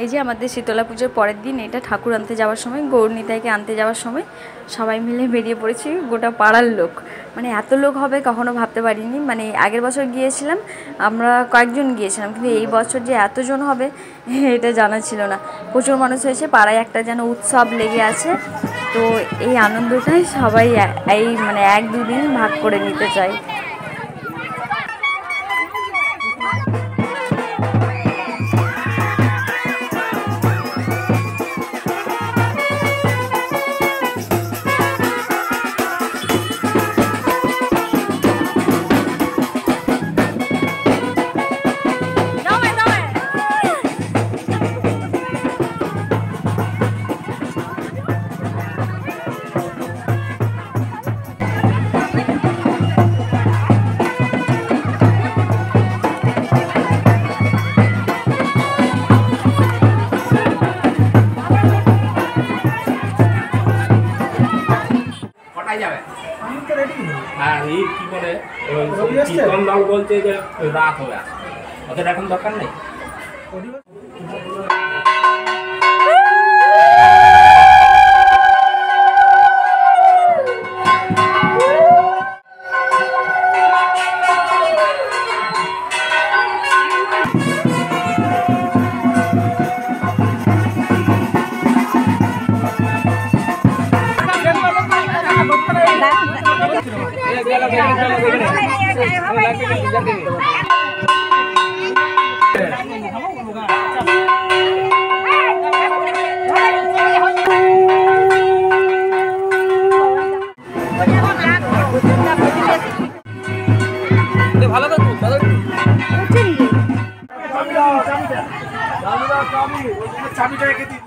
এই যে আমাদের শীতলা পুজোর পরের দিন, এটা ঠাকুর আনতে যাওয়ার সময়, গৌরনিতাইকে আনতে যাওয়ার সময় সবাই মিলে বেরিয়ে পড়েছি, গোটা পাড়ার লোক। মানে এত লোক হবে কখনো ভাবতে পারিনি। মানে আগের বছর গিয়েছিলাম, আমরা কয়েকজন গিয়েছিলাম, কিন্তু এই বছর যে এতজন হবে এটা জানা ছিল না। প্রচুর মানুষ হয়েছে, পাড়ায় একটা যেন উৎসব লেগে আছে। তো এই আনন্দটাই সবাই এই মানে 1-2 দিন ভাগ করে নিতে চায়। কি বলে কীর্তন দল বলছে যে রাত হবে, ওদের এখন দরকার নেই। ভালো তো চাবিটা রেখে দিই।